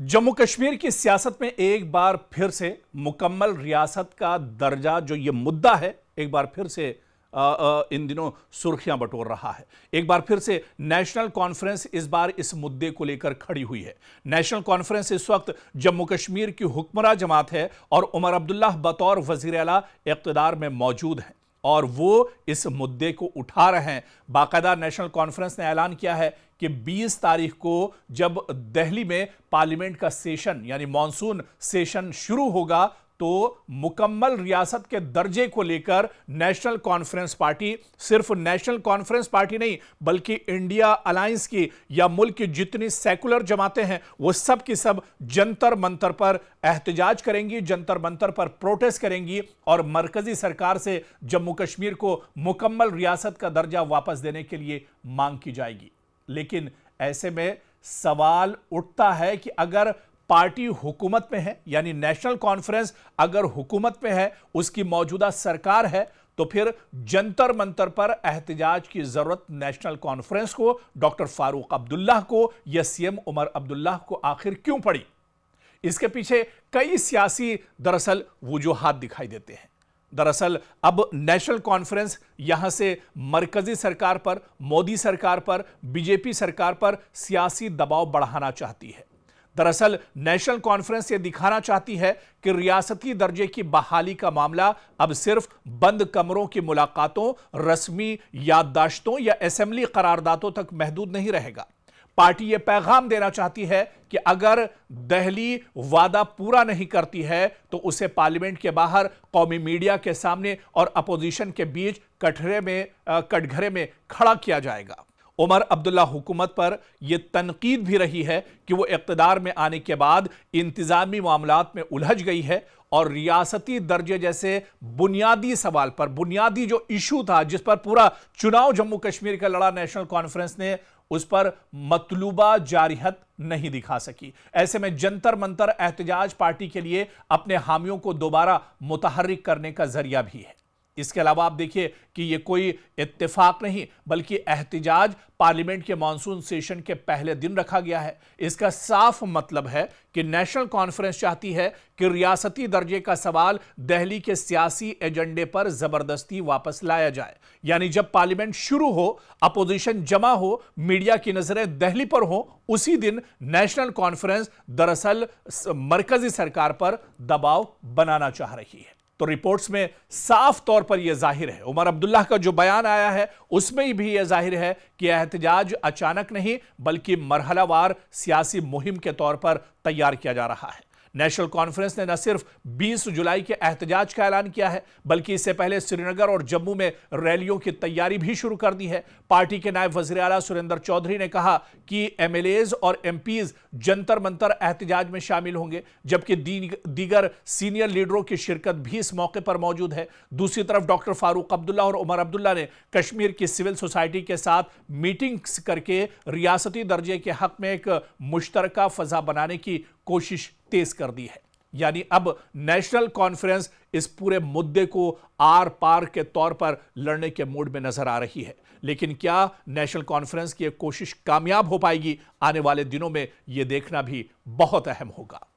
जम्मू कश्मीर की सियासत में एक बार फिर से मुकम्मल रियासत का दर्जा जो ये मुद्दा है, एक बार फिर से इन दिनों सुर्खियां बटोर रहा है। एक बार फिर से नेशनल कॉन्फ्रेंस इस बार इस मुद्दे को लेकर खड़ी हुई है। नेशनल कॉन्फ्रेंस इस वक्त जम्मू कश्मीर की हुक्मरान जमात है और उमर अब्दुल्लाह बतौर वजीर आला इक़्तिदार में मौजूद हैं और वो इस मुद्दे को उठा रहे हैं। बाकायदा नेशनल कॉन्फ्रेंस ने ऐलान किया है कि 20 तारीख को जब दिल्ली में पार्लियामेंट का सेशन यानी मॉनसून सेशन शुरू होगा तो मुकम्मल रियासत के दर्जे को लेकर नेशनल कॉन्फ्रेंस पार्टी, सिर्फ नेशनल कॉन्फ्रेंस पार्टी नहीं बल्कि इंडिया अलायंस की या मुल्क की जितनी सेकुलर जमातें हैं वो सब की सब जंतर मंतर पर एहतजाज करेंगी, जंतर मंतर पर प्रोटेस्ट करेंगी और मरकजी सरकार से जम्मू कश्मीर को मुकम्मल रियासत का दर्जा वापस देने के लिए मांग की जाएगी। लेकिन ऐसे में सवाल उठता है कि अगर पार्टी हुकूमत में है यानी नेशनल कॉन्फ्रेंस अगर हुकूमत में है, उसकी मौजूदा सरकार है, तो फिर जंतर मंतर पर एहतजाज की जरूरत नेशनल कॉन्फ्रेंस को, डॉक्टर फारूक अब्दुल्लाह को या सीएम उमर अब्दुल्लाह को आखिर क्यों पड़ी? इसके पीछे कई सियासी दरअसल वजूहात दिखाई देते हैं। दरअसल अब नेशनल कॉन्फ्रेंस यहां से मरकजी सरकार पर, मोदी सरकार पर, बीजेपी सरकार पर सियासी दबाव बढ़ाना चाहती है। दरअसल नेशनल कॉन्फ्रेंस यह दिखाना चाहती है कि रियासती दर्जे की बहाली का मामला अब सिर्फ बंद कमरों की मुलाकातों, रस्मी याददाश्तों या असेंबली करारदादों तक महदूद नहीं रहेगा। पार्टी यह पैगाम देना चाहती है कि अगर दिल्ली वादा पूरा नहीं करती है तो उसे पार्लियामेंट के बाहर, कौमी मीडिया के सामने और अपोजिशन के बीच कटघरे में खड़ा किया जाएगा। उमर अब्दुल्ला हुकूमत पर यह तनकीद भी रही है कि वो इक़्तिदार में आने के बाद इंतजामी मामलात में उलझ गई है और रियासती दर्जे जैसे बुनियादी सवाल पर, बुनियादी जो इशू था जिस पर पूरा चुनाव जम्मू कश्मीर का लड़ा नेशनल कॉन्फ्रेंस ने, उस पर मतलूबा जारिहत नहीं दिखा सकी। ऐसे में जंतर मंतर एहतजाज पार्टी के लिए अपने हामियों को दोबारा मुतहर्रिक करने का जरिया भी है। इसके अलावा आप देखिए कि यह कोई इत्तेफाक नहीं बल्कि एहतजाज पार्लियामेंट के मॉनसून सेशन के पहले दिन रखा गया है। इसका साफ मतलब है कि नेशनल कॉन्फ्रेंस चाहती है कि रियासती दर्जे का सवाल दिल्ली के सियासी एजेंडे पर जबरदस्ती वापस लाया जाए। यानी जब पार्लियामेंट शुरू हो, अपोजिशन जमा हो, मीडिया की नजरें दिल्ली पर हो, उसी दिन नेशनल कॉन्फ्रेंस दरअसल मरकजी सरकार पर दबाव बनाना चाह रही है। तो रिपोर्ट्स में साफ तौर पर यह जाहिर है, उमर अब्दुल्लाह का जो बयान आया है उसमें भी यह जाहिर है कि एहतजाज अचानक नहीं बल्कि मरहलावार सियासी मुहिम के तौर पर तैयार किया जा रहा है। नेशनल कॉन्फ्रेंस ने न सिर्फ 20 जुलाई के एहतजाज का ऐलान किया है बल्कि इससे पहले श्रीनगर और जम्मू में रैलियों की तैयारी भी शुरू कर दी है। पार्टी के नायब वजीर आला सुरेंद्र चौधरी ने कहा कि एमएलएज और एमपीज जंतर मंतर एहतजाज में शामिल होंगे, जबकि दीगर सीनियर लीडरों की शिरकत भी इस मौके पर मौजूद है। दूसरी तरफ डॉक्टर फारूक अब्दुल्ला और उमर अब्दुल्ला ने कश्मीर की सिविल सोसाइटी के साथ मीटिंग्स करके रियासती दर्जे के हक में एक मुश्तरका फजा बनाने की कोशिश तेज कर दी है। यानी अब नेशनल कॉन्फ्रेंस इस पूरे मुद्दे को आर पार के तौर पर लड़ने के मूड में नजर आ रही है। लेकिन क्या नेशनल कॉन्फ्रेंस की कोशिश कामयाब हो पाएगी? आने वाले दिनों में यह देखना भी बहुत अहम होगा।